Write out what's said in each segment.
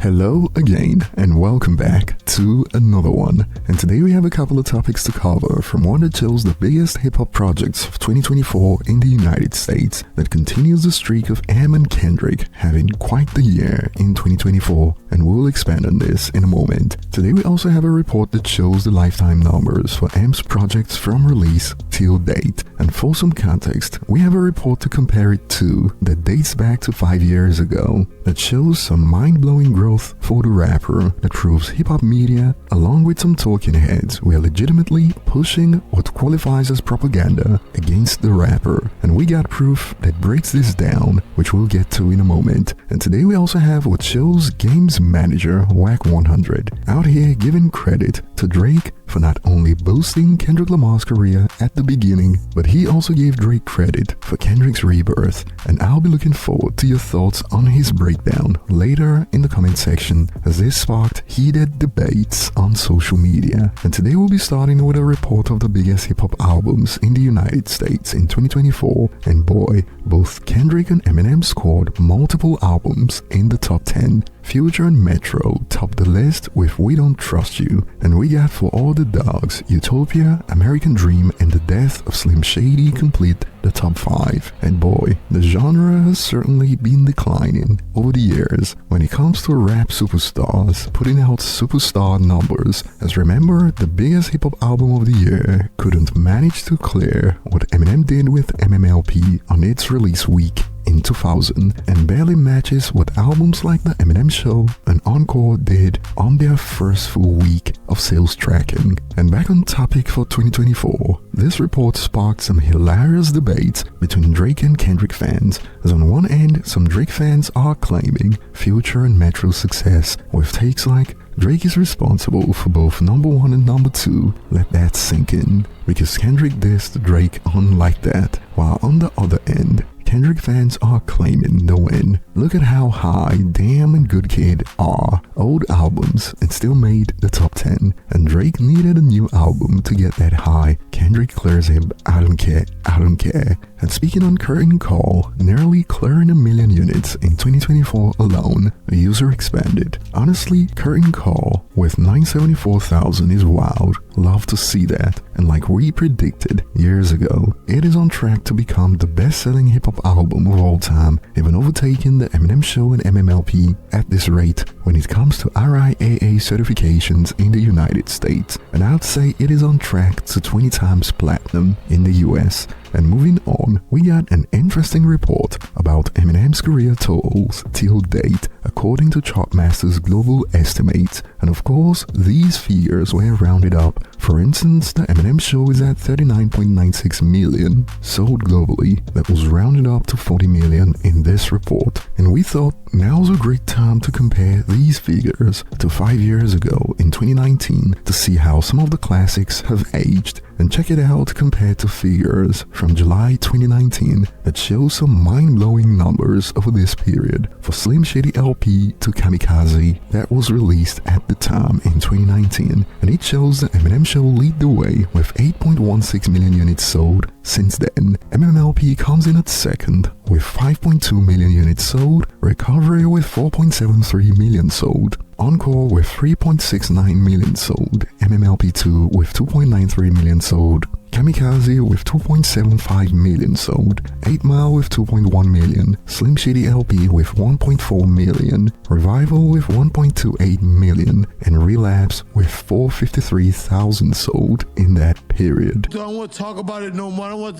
Hello again and welcome back to another one. And today we have a couple of topics to cover, from one that shows the biggest hip-hop projects of 2024 in the United States that continues the streak of Em and Kendrick having quite the year in 2024, and we'll expand on this in a moment. Today we also have a report that shows the lifetime numbers for Em's projects from release till date. And for some context, we have a report to compare it to that dates back to 5 years ago that shows some mind-blowing growth for the rapper that proves hip-hop media, along with some talking heads, were legitimately pushing what qualifies as propaganda against the rapper. And we got proof that breaks this down, which we'll get to in a moment. And today we also have what shows Games Manager Whack 100 out here giving credit to Drake for not only boosting Kendrick Lamar's career at the beginning, but he also gave Drake credit for Kendrick's Rebirth. And I'll be looking forward to your thoughts on his breakdown later in the comment section, as this sparked heated debates on social media. And today we'll be starting with a report of the biggest hip-hop albums in the United States in 2024, and boy, both Kendrick and Eminem scored multiple albums in the top 10. Future and Metro topped the list with We Don't Trust You, and we got For All the Dogs, Utopia, American Dream, and The Death of Slim Shady complete the top 5. And boy, the genre has certainly been declining over the years when it comes to rap superstars putting out superstar numbers, as remember, the biggest hip-hop album of the year couldn't manage to clear what Eminem did with MMLP on its release week in 2000, and barely matches what albums like the Eminem Show and Encore did on their first full week of sales tracking. And back on topic for 2024, this report sparked some hilarious debates between Drake and Kendrick fans, as on one end, some Drake fans are claiming Future and Metro's success with takes like Drake is responsible for both number 1 and number 2, let that sink in, because Kendrick dissed Drake on Like That, while on the other end, Kendrick fans are claiming the win. Look at how high Damn and Good Kid are old albums and still made the top 10, and Drake needed a new album to get that high. Kendrick clears him, I don't care, I don't care. And speaking on Curtain Call, nearly clearing 1 million units in 2024 alone, a user expanded. Honestly, Curtain Call with 974,000 is wild. Love to see that. And like we predicted years ago, it is on track to become the best-selling hip-hop album of all time, even overtaking the Eminem Show and MMLP at this rate when it comes to RIAA certifications in the United States. And I'd say it is on track to 20 times platinum in the US. And moving on, we got an interesting report about Eminem's career totals till date, according to Chartmaster's global estimates. And of course, these figures were rounded up. For instance, the Eminem Show is at 39.96 million sold globally. That was rounded up to 40 million in this report. And we thought now's a great time to compare these figures to 5 years ago in 2019 to see how some of the classics have aged. And check it out compared to figures from July 2019 that show some mind-blowing numbers over this period. For Slim Shady LP to Kamikaze that was released at the time in 2019, and it shows the Eminem Show lead the way with 8.16 million units sold. Since then, MMLP comes in at second with 5.2 million units sold, Recovery with 4.73 million sold, Encore with 3.69 million sold, MMLP2 with 2.93 million sold, Kamikaze with 2.75 million sold, 8 Mile with 2.1 million, Slim Shady LP with 1.4 million, Revival with 1.28 million, and Relapse with 453,000 sold in that period. I don't want to talk about it no more.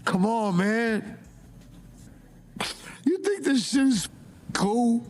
Come on, man. You think this shit is cool?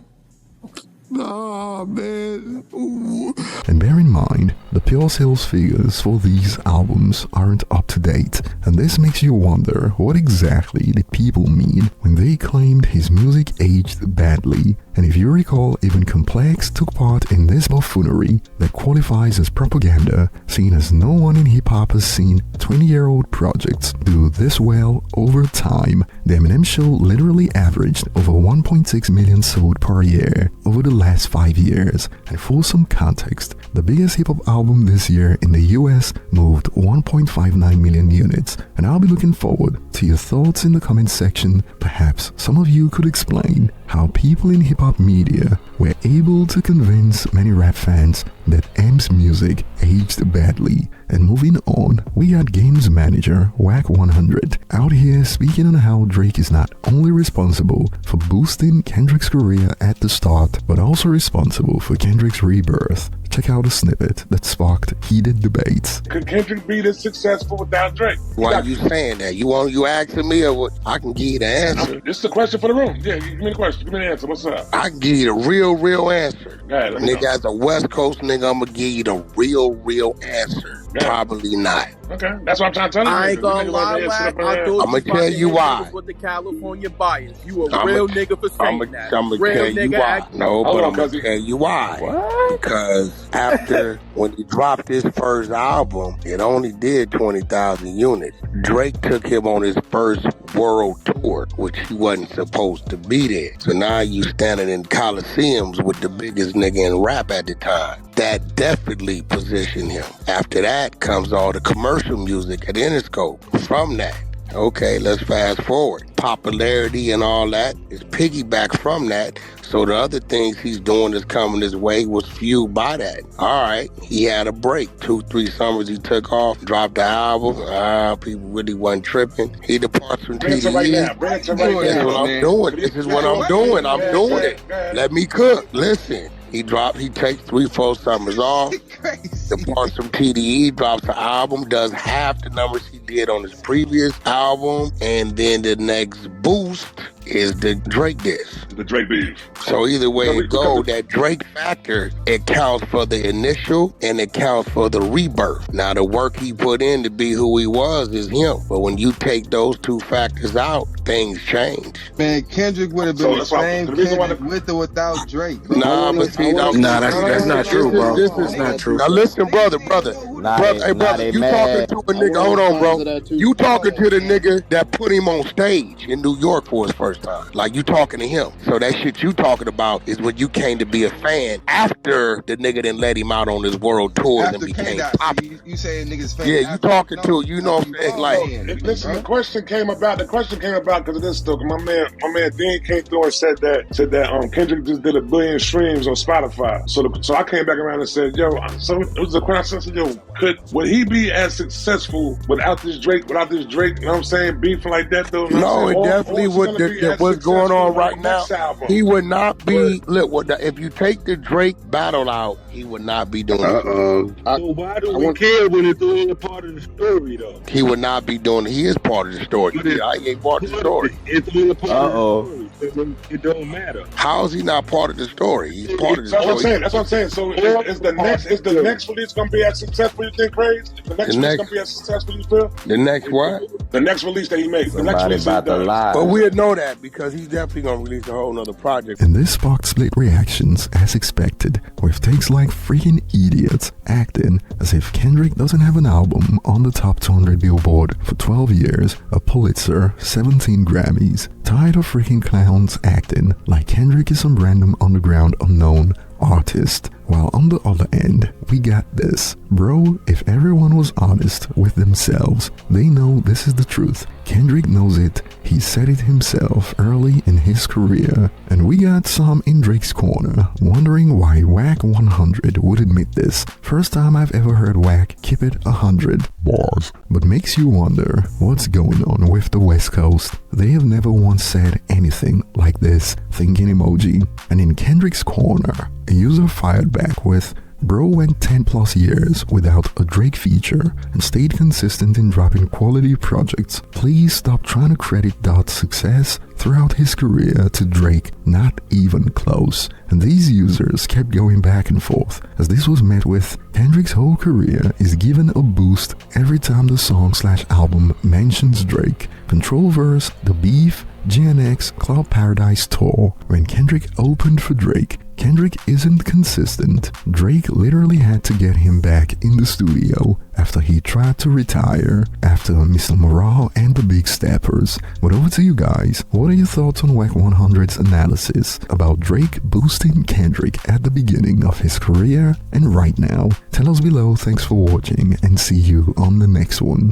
Nah, man. Ooh. And bear in mind, the pure sales figures for these albums aren't up to date, and this makes you wonder what exactly did people mean when they claimed his music aged badly. And if you recall, even Complex took part in this buffoonery that qualifies as propaganda, seeing as no one in hip-hop has seen 20-year-old projects do this well over time. The Eminem Show literally averaged over 1.6 million sold per year over the last 5 years. And for some context, the biggest hip-hop album album this year in the US moved 1.59 million units, and I'll be looking forward to your thoughts in the comment section. Perhaps some of you could explain how people in hip-hop media were able to convince many rap fans that Em's music aged badly. And moving on, we got games manager Wack 100 out here speaking on how Drake is not only responsible for boosting Kendrick's career at the start, but also responsible for Kendrick's rebirth. Check out a snippet that sparked heated debates. Could Kendrick be this successful without Drake? Why are you saying that? You asking me, or what? I can give you the answer. This is a question for the room. Yeah, give me the question. Give me the answer. What's up? I can give you the real answer. Let me Nigga, know. as a West Coast nigga, I'm gonna give you the real answer. Probably not. Okay, that's what I'm trying to tell you. I ain't gonna lie, Wack. I thought I'ma tell you why. With the California bias, you a real nigga for saying that. I'ma Real tell you nigga why. act- No, but I'm gonna cousin. tell you why. What? Because after when he dropped his first album, it only did 20,000 units. Drake took him on his first world tour, which he wasn't supposed to be there. So now you standing in Coliseums with the biggest nigga in rap at the time. That definitely positioned him. After that comes all the commercial music at Interscope. From that, okay, let's fast forward. Popularity and all that is piggyback from that. So the other things he's doing that's coming his way was fueled by that. All right, he had a break. 2-3 summers he took off, dropped the album. People really wasn't tripping. He departs from Bring it to TDE. right now. Bring it to right This is now. what I'm doing. This is what I'm doing. I'm doing it. Let me cook. Listen. He takes 3-4 summers off, departs from TDE, drops the album, does half the numbers he did on his previous album, and then the next boost is the Drake diss. The Drake beef. So either way it go, that Drake factor, it counts for the initial and it counts for the rebirth. Now the work he put in to be who he was is him. But when you take those two factors out, things change. Man, Kendrick would have been the same Kendrick with or without Drake. Nah, but see, that's not true, bro. That's not true. Now listen, brother. Hey, brother, you talking to a nigga, hold on, bro. You talking to the nigga that put him on stage in New York for his first time. Like, you talking to him. So that shit you talking about is when you came to be a fan after the nigga didn't let him out on his world tour and became popular. You saying niggas fan? Yeah, you talking to, you know what I'm saying? Like, listen, the question came about because of this stuff. My man Dean came through and said that Kendrick just did 1 billion streams on Spotify. So I came back around and said, yo, so it was a question. I said, yo, would he be as successful without this Drake, you know what I'm saying, beefing like that though? No, it definitely would. What's going on right now, he would not be, if you take the Drake battle out, he would not be doing it. So why do we care when it's only a part of the story, though? He would not be doing it. He is part of the story. He ain't part of the story. It's only a part of the story. It don't matter. How is he not part of the story? He's part of the story. That's what I'm saying. So is the next release gonna be as successful, you think, Craze? The next release gonna be as successful, you feel? The next what? The next release that he makes. The next release about to lie. But we'll know that because he's definitely gonna release a whole nother project. And this sparked split reactions as expected, with takes like freaking idiots acting as if Kendrick doesn't have an album on the top 200 Billboard for 12 years, a Pulitzer, 17 Grammys. Tired of freaking clowns acting like Kendrick is some random underground unknown artist. While on the other end, we got this. Bro, if everyone was honest with themselves, they know this is the truth. Kendrick knows it. He said it himself early in his career. And we got some in Drake's corner, wondering why Wack 100 would admit this. First time I've ever heard Wack keep it 100 bars. But makes you wonder what's going on with the West Coast. They have never once said anything like this, thinking emoji. And in Kendrick's corner, a user fired back with, bro went 10 plus years without a Drake feature and stayed consistent in dropping quality projects. Please stop trying to credit Dot's success throughout his career to Drake, not even close. And these users kept going back and forth as this was met with, Kendrick's whole career is given a boost every time the song/album mentions Drake. Control Verse, The Beef, GNX Club Paradise Tour. When Kendrick opened for Drake, Kendrick isn't consistent. Drake literally had to get him back in the studio after he tried to retire after Mr. Morale and the Big Steppers. But over to you guys, what are your thoughts on Wack 100's analysis about Drake boosting Kendrick at the beginning of his career and right now? Tell us below. Thanks for watching and see you on the next one.